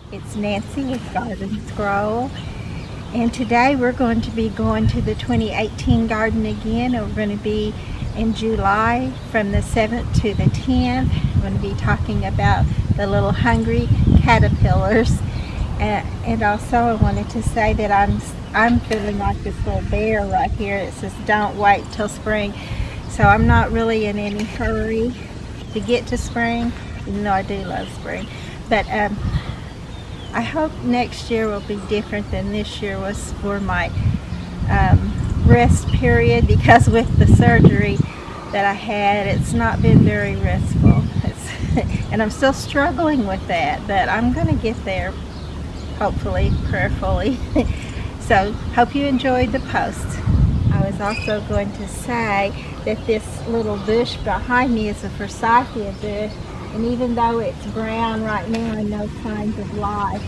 It's Nancy with Garden Scroll, and today we're going to be going to the 2018 garden again. We're going to be in July from the 7th to the 10th. We're going to be talking about the little Hungary caterpillars, and also I wanted to say that I'm feeling like this little bear right here. It says don't wait till spring, so I'm not really in any hurry to get to spring, even though I do love spring. But I hope next year will be different than this year was for my rest period, because with the surgery that I had, it's not been very restful. And I'm still struggling with that, but I'm going to get there, hopefully, prayerfully. So, hope you enjoyed the post. I was also going to say that this little bush behind me is a forsythia bush. And even though it's brown right now and no signs of life,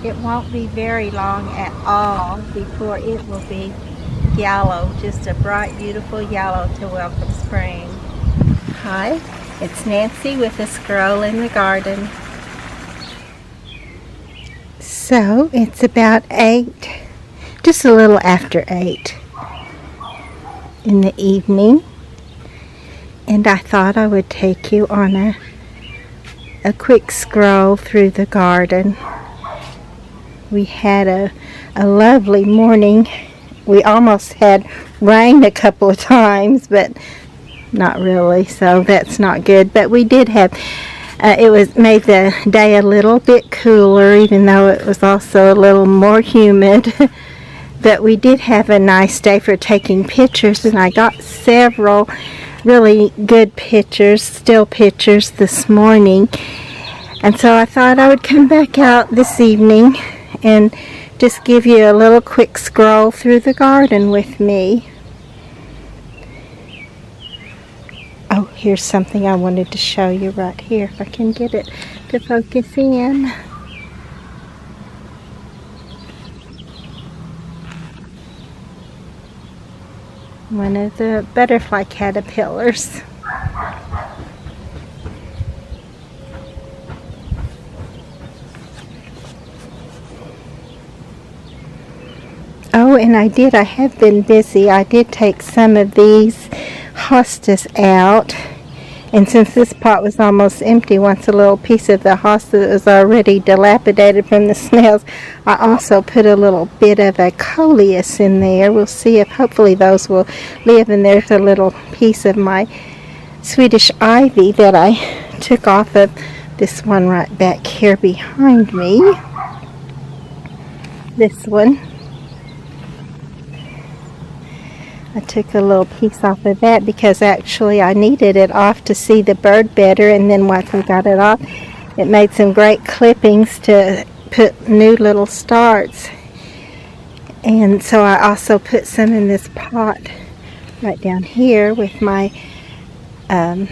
it won't be very long at all before it will be yellow, just a bright, beautiful yellow to welcome spring. Hi, it's Nancy with a Scroll in the Garden. So it's about 8, just a little after 8 in the evening, and I thought I would take you on a quick scroll through the garden. We had a lovely morning. We almost had rain a couple of times, but not really, so that's not good. But we did have, it made the day a little bit cooler, even though it was also a little more humid. But we did have a nice day for taking pictures, and I got several really good pictures, still pictures this morning. And so I thought I would come back out this evening and just give you a little quick scroll through the garden with me. Oh, here's something I wanted to show you right here, if I can get it to focus in. One of the butterfly caterpillars. Oh, and I have been busy. I did take some of these hostas out, and since this pot was almost empty, once a little piece of the hosta was already dilapidated from the snails, I also put a little bit of a coleus in there. We'll see if hopefully those will live. And there's a little piece of my Swedish ivy that I took off of this one right back here behind me. This one. I took a little piece off of that because actually I needed it off to see the bird better, and then once we got it off, it made some great clippings to put new little starts. And so I also put some in this pot right down here with my annual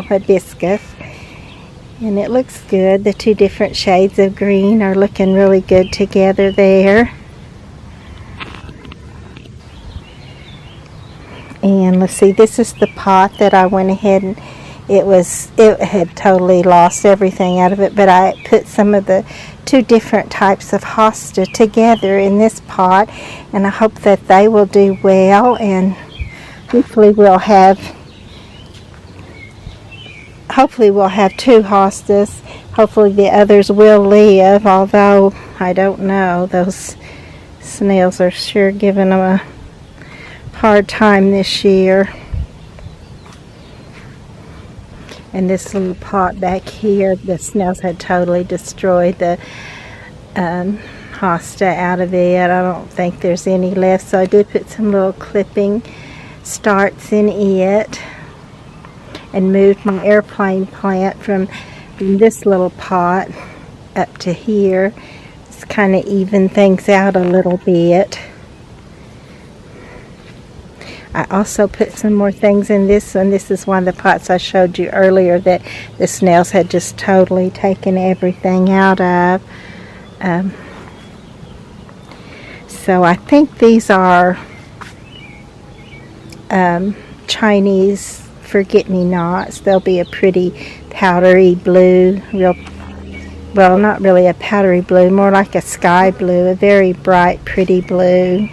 hibiscus. And it looks good. The two different shades of green are looking really good together there. And let's see, this is the pot that I went ahead and it had totally lost everything out of it, but I put some of the two different types of hosta together in this pot, and I hope that they will do well, and hopefully we'll have two hostas. Hopefully the others will live, although I don't know. Those snails are sure giving them a hard time this year. And this little pot back here, the snails had totally destroyed the hosta out of it. I don't think there's any left, so I did put some little clipping starts in it and moved my airplane plant from this little pot up to here. Just kind of even things out a little bit. I also put some more things in this one. This is one of the pots I showed you earlier that the snails had just totally taken everything out of. So I think these are Chinese forget-me-nots. They'll be a pretty powdery blue, well, not really a powdery blue, more like a sky blue, a very bright, pretty blue.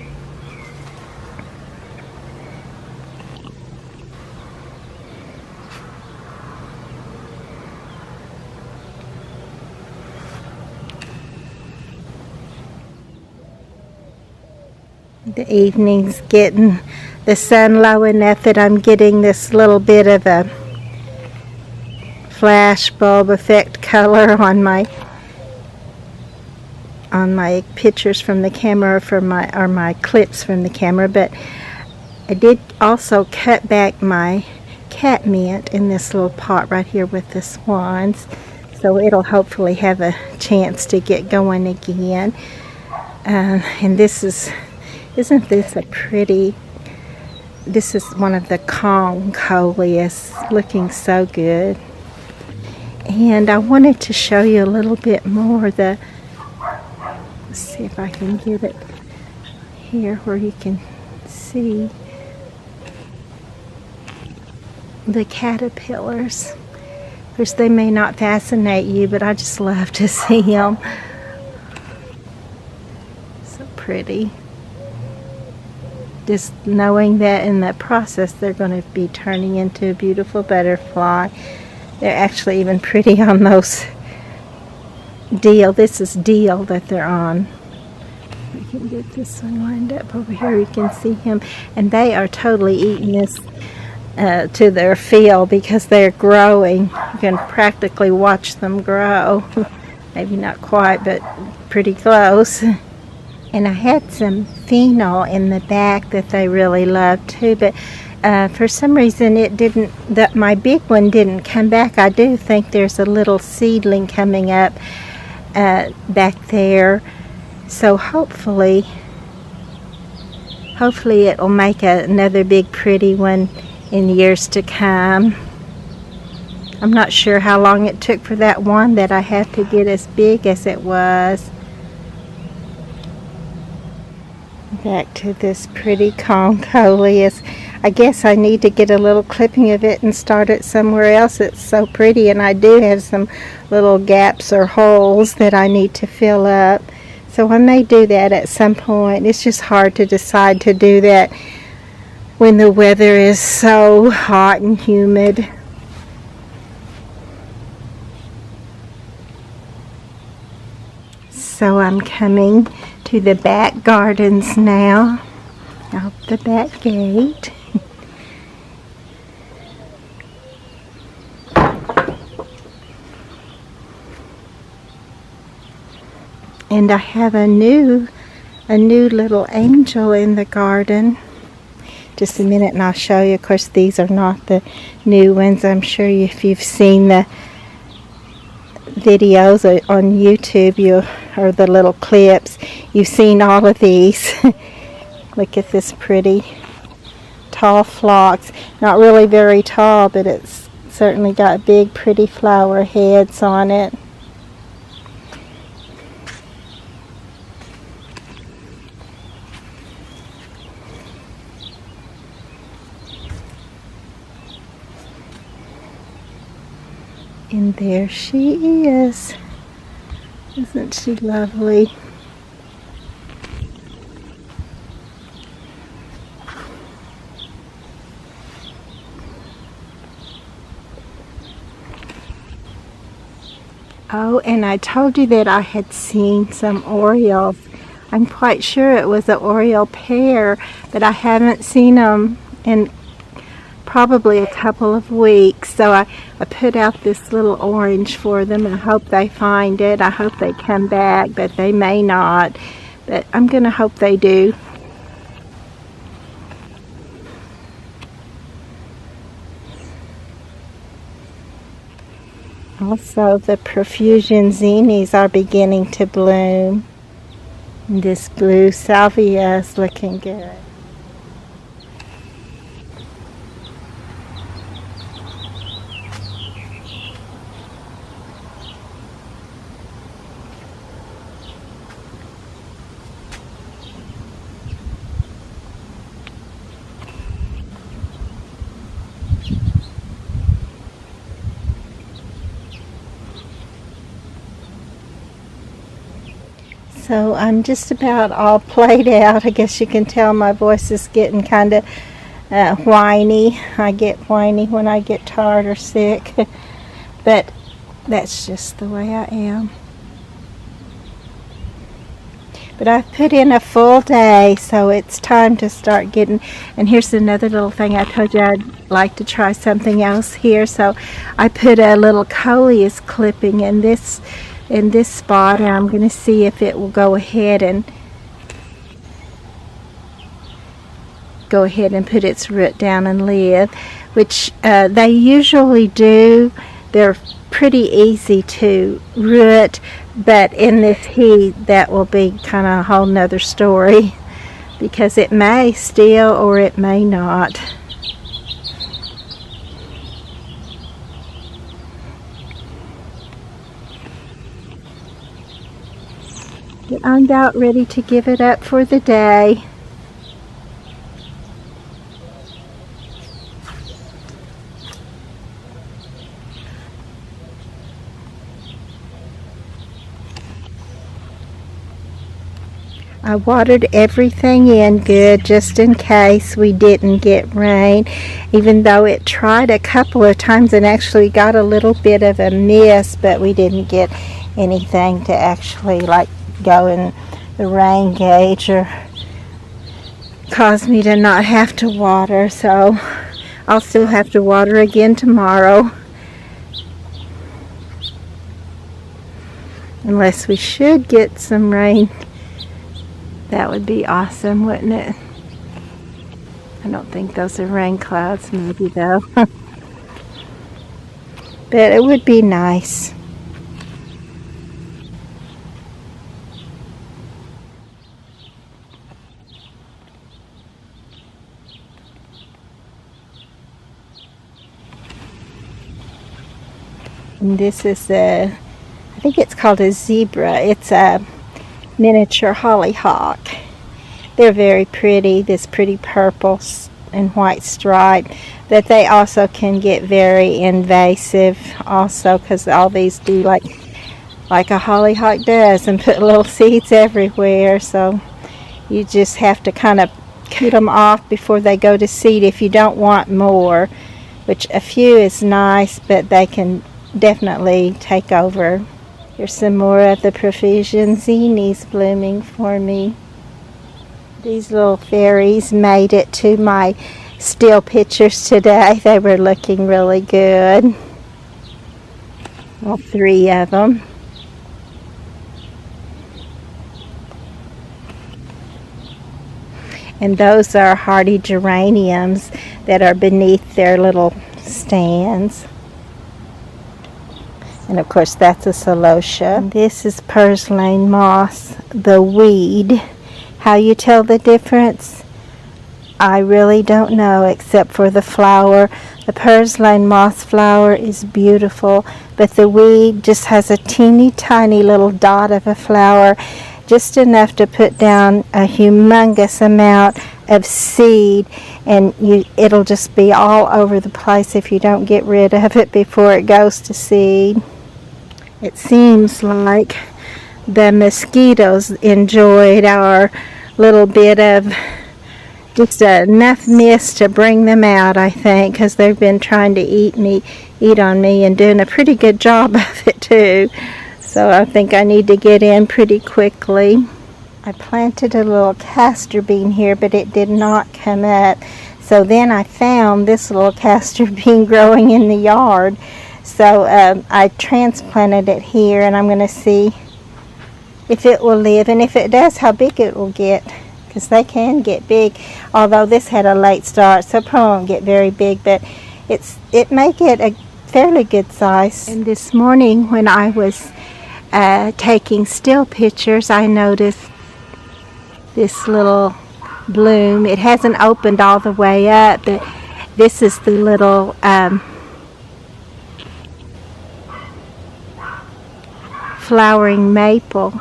The evening's getting the sun low enough that I'm getting this little bit of a flash bulb effect color on my pictures from the camera, or my clips from the camera. But I did also cut back my catmint in this little pot right here with the swans, so it'll hopefully have a chance to get going again. And isn't this a pretty, this is one of the coleus, looking so good. And I wanted to show you a little bit more let's see if I can get it here where you can see the caterpillars. Of course, they may not fascinate you, but I just love to see them. So pretty. Just knowing that in that process they're going to be turning into a beautiful butterfly. They're actually even pretty on those deal. This is deal that they're on. We can get this one lined up over here. You can see him. And they are totally eating this to their fill because they're growing. You can practically watch them grow. Maybe not quite, but pretty close. And I had some phenol in the back that they really loved too, but for some reason my big one didn't come back. I do think there's a little seedling coming up back there, so hopefully it will make another big pretty one in years to come. I'm not sure how long it took for that one that I had to get as big as it was. Back to this pretty coleus. I guess I need to get a little clipping of it and start it somewhere else. It's so pretty, and I do have some little gaps or holes that I need to fill up. So I may do that at some point. It's just hard to decide to do that when the weather is so hot and humid. So I'm coming to the back gardens now, out the back gate. And I have a new little angel in the garden. Just a minute and I'll show you. Of course, these are not the new ones. I'm sure if you've seen the videos on YouTube, or the little clips, you've seen all of these. Look at this pretty tall phlox. Not really very tall, but it's certainly got big pretty flower heads on it. And there she is. Isn't she lovely? Oh, and I told you that I had seen some orioles. I'm quite sure it was an oriole pair, but I haven't seen them in probably a couple of weeks. So I put out this little orange for them. I hope they find it. I hope they come back, but they may not. But I'm going to hope they do. Also, the profusion zinnias are beginning to bloom. And this blue salvia is looking good. So I'm just about all played out. I guess you can tell my voice is getting kind of whiny. I get whiny when I get tired or sick. But that's just the way I am. But I've put in a full day, so it's time to start getting, and here's another little thing. I told you I'd like to try something else here, so I put a little coleus clipping in this spot, and I'm going to see if it will go ahead and put its root down and live, which they usually do. They're pretty easy to root, but in this heat that will be kind of a whole nother story, because it may still or it may not. But I'm about ready to give it up for the day. I watered everything in good just in case we didn't get rain, even though it tried a couple of times and actually got a little bit of a mist, but we didn't get anything to actually like go in the rain gauge or cause me to not have to water. So I'll still have to water again tomorrow, unless we should get some rain. That would be awesome, wouldn't it? I don't think those are rain clouds, maybe though. But it would be nice. And this is I think it's called a zebra. It's a miniature hollyhock. They're very pretty, this pretty purple and white stripe, but they also can get very invasive also, because all these do like a hollyhock does and put little seeds everywhere. So you just have to kind of cut them off before they go to seed if you don't want more, which a few is nice, but they can definitely take over. Here's some more of the profusion zinnies blooming for me. These little fairies made it to my still pictures today. They were looking really good. All three of them. And those are hardy geraniums that are beneath their little stands. And of course that's a celosia. And this is purslane moss, the weed. How you tell the difference? I really don't know, except for the flower. The purslane moss flower is beautiful, but the weed just has a teeny tiny little dot of a flower, just enough to put down a humongous amount of seed, and it'll just be all over the place if you don't get rid of it before it goes to seed. It seems like the mosquitoes enjoyed our little bit of just enough mist to bring them out, I think, because they've been trying to eat on me and doing a pretty good job of it too. So I think I need to get in pretty quickly. I planted a little castor bean here, but it did not come up. So then I found this little castor bean growing in the yard. So I transplanted it here, and I'm going to see if it will live, and if it does, how big it will get, because they can get big. Although this had a late start, so it probably won't get very big, but it may get a fairly good size. And this morning when I was taking still pictures, I noticed this little bloom. It hasn't opened all the way up, but this is the little flowering maple.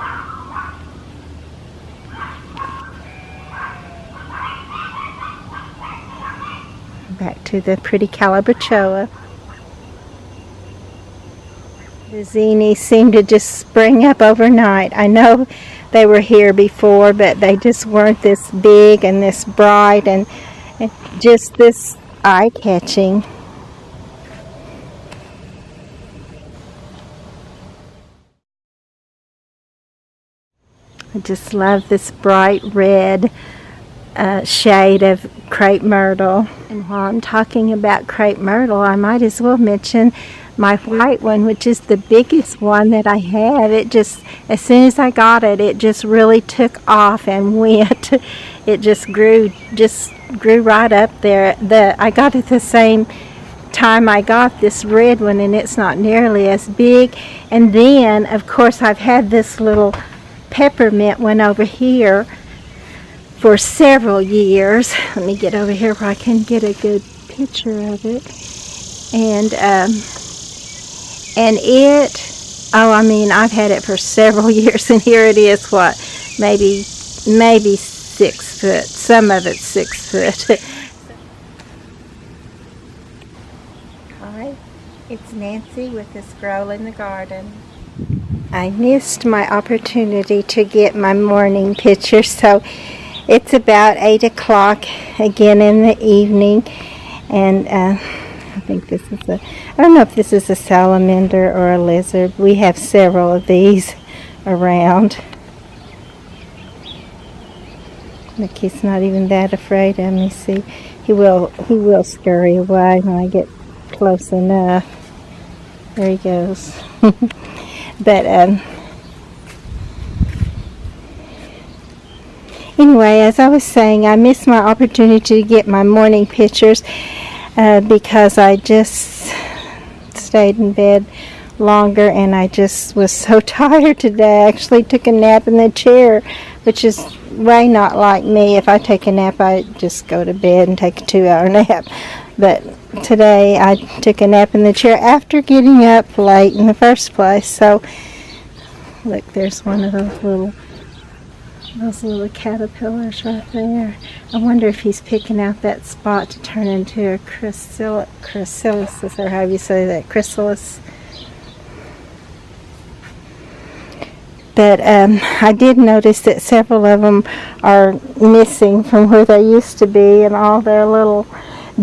Back to the pretty calabachoa. The zinnias seem to just spring up overnight. I know they were here before, but they just weren't this big and this bright and just this eye-catching. I just love this bright red shade of crepe myrtle. And while I'm talking about crepe myrtle, I might as well mention my white one, which is the biggest one that I have. It just, as soon as I got it, it just really took off and went. It just grew right up there. I got it the same time I got this red one, and it's not nearly as big. And then, of course, I've had this little peppermint one over here for several years. Let me get over here where I can get a good picture of it. And it, oh, I mean, I've had it for several years, and here it is, what, maybe 6 foot. Some of it's 6 foot. Hi, it's Nancy with the Scroll in the Garden. I missed my opportunity to get my morning picture, so it's about 8 o'clock again in the evening, and I think this is I don't know if this is a salamander or a lizard. We have several of these around. Look, he's not even that afraid of me. See, he will scurry away when I get close enough. There he goes. But anyway, as I was saying, I missed my opportunity to get my morning pictures because I just stayed in bed longer, and I just was so tired today. I actually took a nap in the chair, which is way not like me. If I take a nap, I just go to bed and take a 2-hour nap. But today I took a nap in the chair after getting up late in the first place. So look, there's one of those little caterpillars right there. I wonder if he's picking out that spot to turn into a chrysalis, or however you say that, chrysalis. But I did notice that several of them are missing from where they used to be, and all their little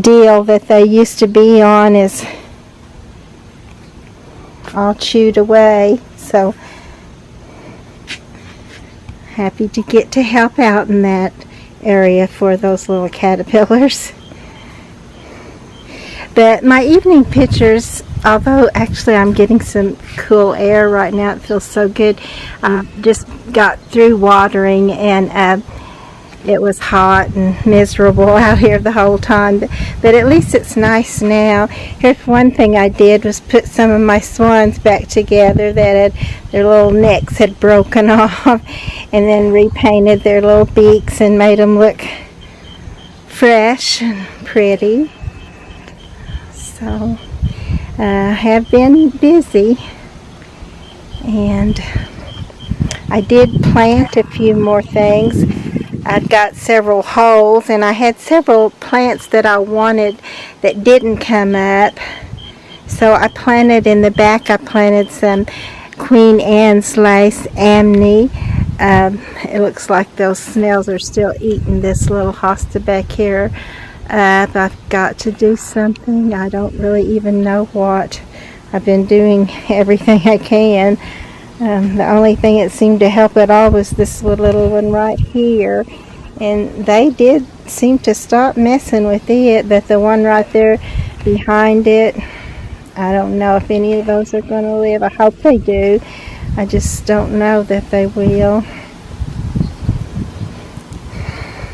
deal that they used to be on is all chewed away. So happy to get to help out in that area for those little caterpillars. But my evening pictures, although actually I'm getting some cool air right now, it feels so good. Just got through watering, and it was hot and miserable out here the whole time, but at least it's nice now. Here's one thing I did, was put some of my swans back together that their little necks had broken off, and then repainted their little beaks and made them look fresh and pretty. So I have been busy, and I did plant a few more things. I've got several holes, and I had several plants that I wanted that didn't come up. So I planted in the back, I planted some Queen Anne's lace amni. It looks like those snails are still eating this little hosta back here. I've got to do something. I don't really even know what. I've been doing everything I can. The only thing that seemed to help at all was this little one right here, and they did seem to stop messing with it, but the one right there behind it, I don't know if any of those are going to live. I hope they do. I just don't know that they will.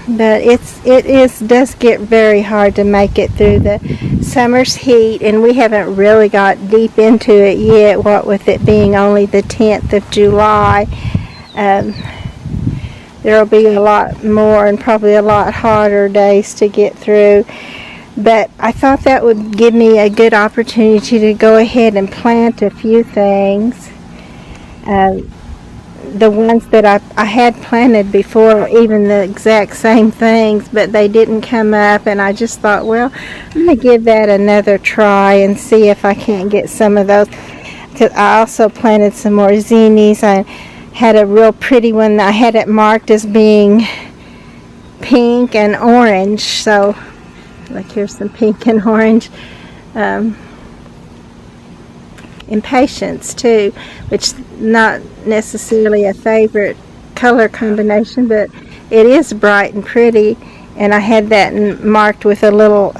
But it does get very hard to make it through the summer's heat, and we haven't really got deep into it yet, what with it being only the 10th of July. There will be a lot more and probably a lot harder days to get through. But I thought that would give me a good opportunity to go ahead and plant a few things. The ones that I had planted before, even the exact same things, but they didn't come up, and I just thought, well, I'm going to give that another try and see if I can't get some of those. Because I also planted some more zinnias. I had a real pretty one. I had it marked as being pink and orange. So, like, here's some pink and orange. Impatience too, which not necessarily a favorite color combination, but it is bright and pretty. And I had that marked with a little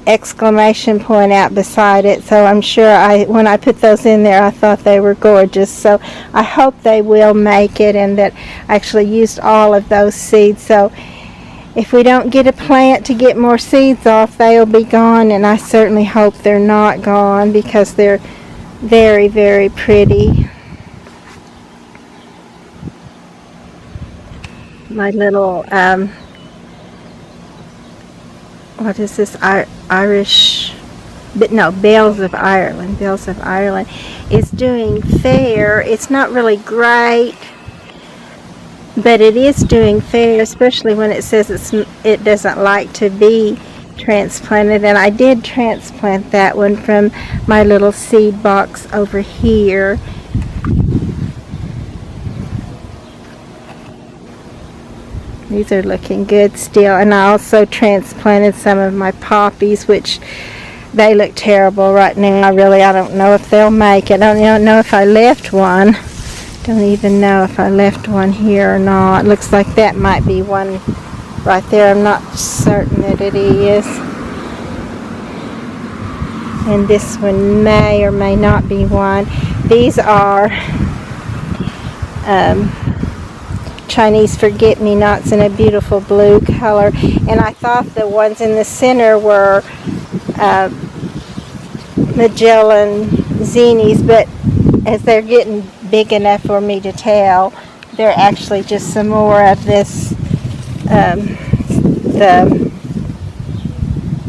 exclamation point out beside it, so I'm sure when I put those in there, I thought they were gorgeous. So I hope they will make it, and that I actually used all of those seeds. So if we don't get a plant to get more seeds off, they'll be gone, and I certainly hope they're not gone, because they're very, very pretty. My little what is this, Irish, but no, Bells of Ireland is doing fair. It's not really great, but it is doing fair, especially when it says it doesn't like to be transplanted. And I did transplant that one from my little seed box over here. These are looking good still. And I also transplanted some of my poppies, which they look terrible right now. I don't know if they'll make it. I don't know if I left one. Don't even know if I left one here or not. Looks like that might be one right there. I'm not certain that it is. And this one may or may not be one. These are Chinese forget-me-nots in a beautiful blue color, and I thought the ones in the center were Magellan zinnies, but as they're getting big enough for me to tell, they're actually just some more of this the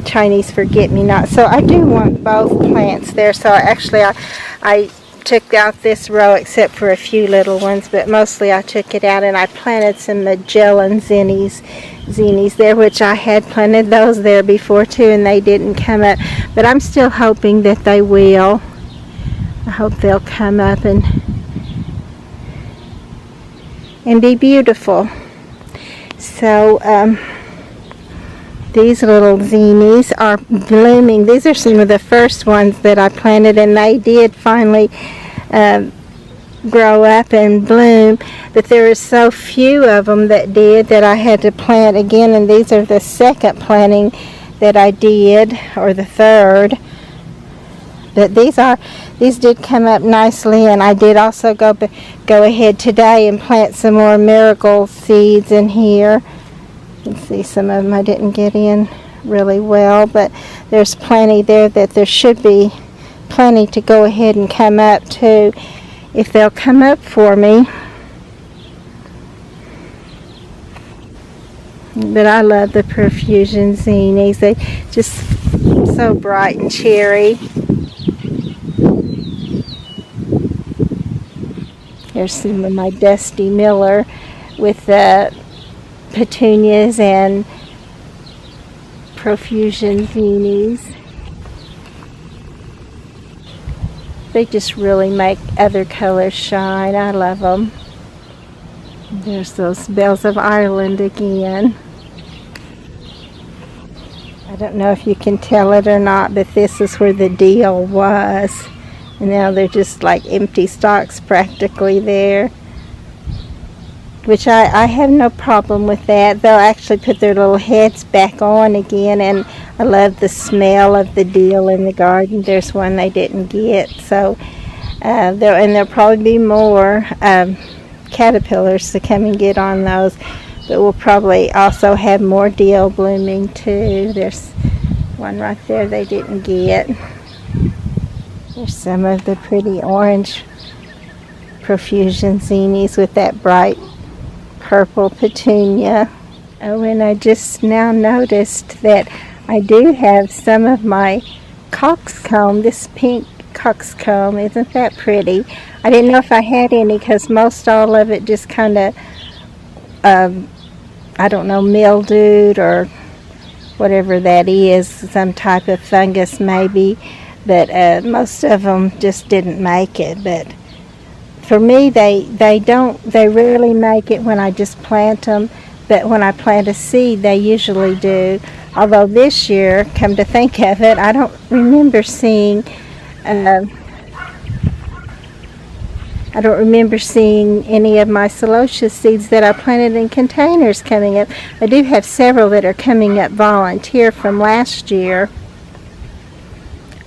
Chinese forget-me-not. So I do want both plants there. So I took out this row except for a few little ones, but mostly I took it out, and I planted some Magellan zinnies there, which I had planted those there before too, and they didn't come up, but I'm still hoping that they will. I hope they'll come up and be beautiful. So these little zinnies are blooming. These are some of the first ones that I planted, and they did finally grow up and bloom, but there were so few of them that did that I had to plant again, and these are the second planting that I did, or the third. But these did come up nicely, and I did also go ahead today and plant some more marigold seeds in here. You can see some of them I didn't get in really well, but there's plenty there that there should be plenty to go ahead and come up too, if they'll come up for me. But I love the profusion zinnies. They just so bright and cherry. Here's some of my Dusty Miller with the petunias and profusion zinnies. They just really make other colors shine. I love them. There's those Bells of Ireland again. I don't know if you can tell it or not, but this is where the deal was. And now they're just like empty stalks practically there. Which I have no problem with that. They'll actually put their little heads back on again, and I love the smell of the deal in the garden. There's one they didn't get, so there'll probably be more caterpillars to come and get on those, but we'll probably also have more deal blooming too. There's one right there they didn't get. There's some of the pretty orange profusion zinnies with that bright purple petunia. Oh, and I just now noticed that I do have some of my coxcomb, this pink coxcomb. Isn't that pretty? I didn't know if I had any, because most all of it just kind of I don't know, mildewed or whatever that is, some type of fungus maybe, but most of them just didn't make it. But for me, they rarely make it when I just plant them, but when I plant a seed, they usually do. Although this year, come to think of it, I don't remember seeing. Uh, I don't remember seeing any of my celosia seeds that I planted in containers coming up. I do have several that are coming up volunteer from last year.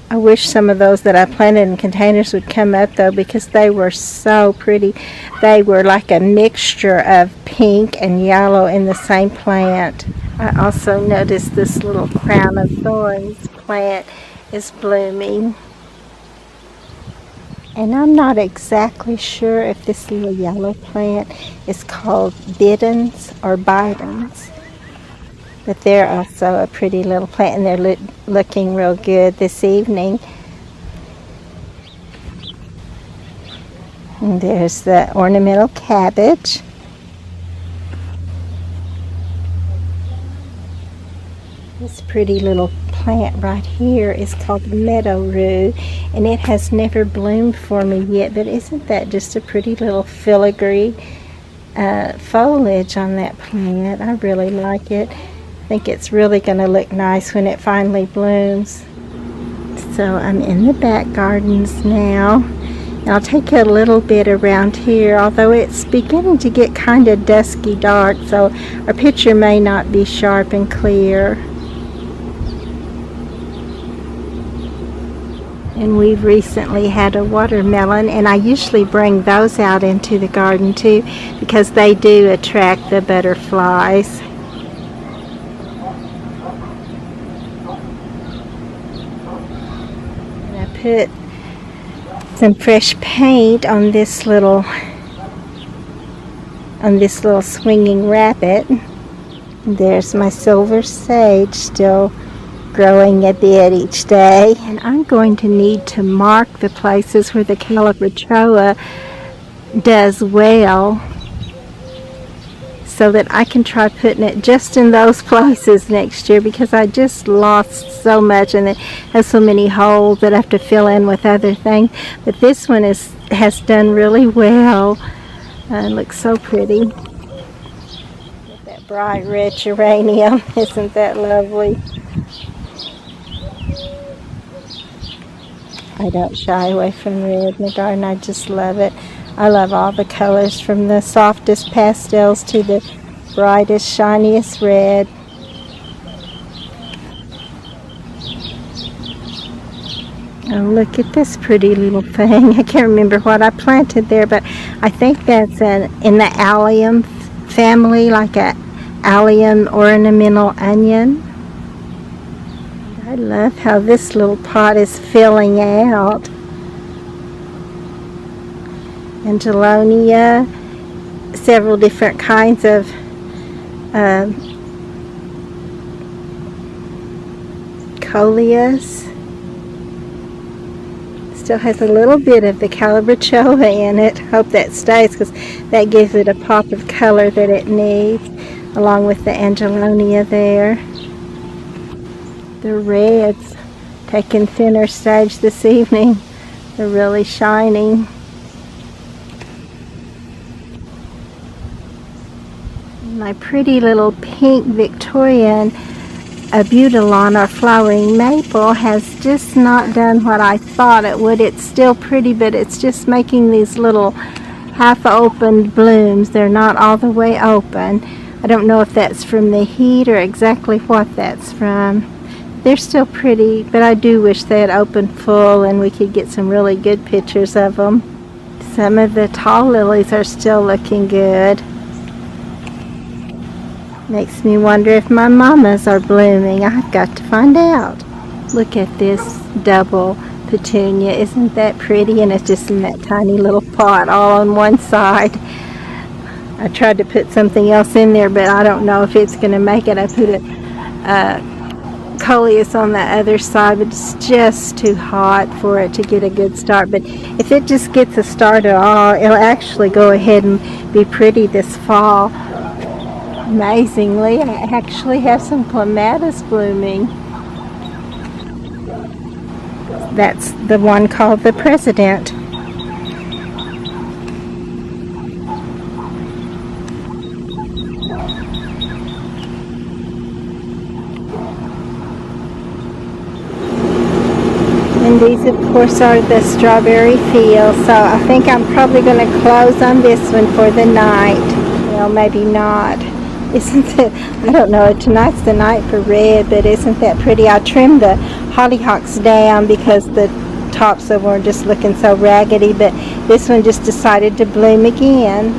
I wish some of those that I planted in containers would come up though, because they were so pretty. They were like a mixture of pink and yellow in the same plant. I also noticed this little crown of thorns plant is blooming. And I'm not exactly sure if this little yellow plant is called Bidens or Bidens. But they're also a pretty little plant, and they're looking real good this evening. And there's the ornamental cabbage. This pretty little plant right here is called meadow rue, and it has never bloomed for me yet, but isn't that just a pretty little filigree foliage on that plant? I really like it. I think it's really going to look nice when it finally blooms. So I'm in the back gardens now. And I'll take a little bit around here, although it's beginning to get kind of dusky dark, so our picture may not be sharp and clear. And we've recently had a watermelon, and I usually bring those out into the garden too, because they do attract the butterflies. Put some fresh paint on this little swinging rabbit. There's my silver sage still growing a bit each day, and I'm going to need to mark the places where the calabachoa does well, so that I can try putting it just in those places next year, because I just lost so much and it has so many holes that I have to fill in with other things. But this one has done really well. It looks so pretty. With that bright red geranium, isn't that lovely? I don't shy away from red in the garden. I just love it. I love all the colors, from the softest pastels to the brightest, shiniest red. Oh, look at this pretty little thing. I can't remember what I planted there, but I think that's in the allium family, like a allium ornamental onion. I love how this little pot is filling out. Angelonia, several different kinds of coleus. Still has a little bit of the calabachoa in it. Hope that stays, because that gives it a pop of color that it needs, along with the Angelonia there. The reds taking center stage this evening. They're really shining. My pretty little pink Victorian Abutilon, or flowering maple, has just not done what I thought it would. It's still pretty, but it's just making these little half-opened blooms. They're not all the way open. I don't know if that's from the heat or exactly what that's from. They're still pretty, but I do wish they had opened full and we could get some really good pictures of them. Some of the tall lilies are still looking good. Makes me wonder if my mamas are blooming. I've got to find out. Look at this double petunia. Isn't that pretty? And it's just in that tiny little pot all on one side. I tried to put something else in there, but I don't know if it's going to make it. I put a coleus on the other side, but it's just too hot for it to get a good start. But if it just gets a start at all, it'll actually go ahead and be pretty this fall. Amazingly, I actually have some clematis blooming. That's the one called the President. These, of course, are the strawberry fields, so I think I'm probably going to close on this one for the night. Well, maybe not. Isn't it? I don't know. Tonight's the night for red, but isn't that pretty? I trimmed the hollyhocks down because the tops of them were just looking so raggedy, but this one just decided to bloom again.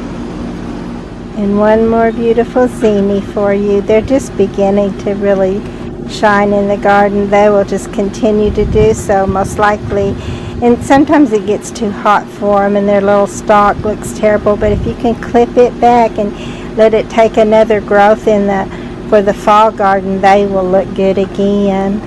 And one more beautiful zinnia for you. They're just beginning to really shine in the garden. They will just continue to do so, most likely. And sometimes it gets too hot for them and their little stalk looks terrible, but if you can clip it back and let it take another growth for the fall garden, they will look good again.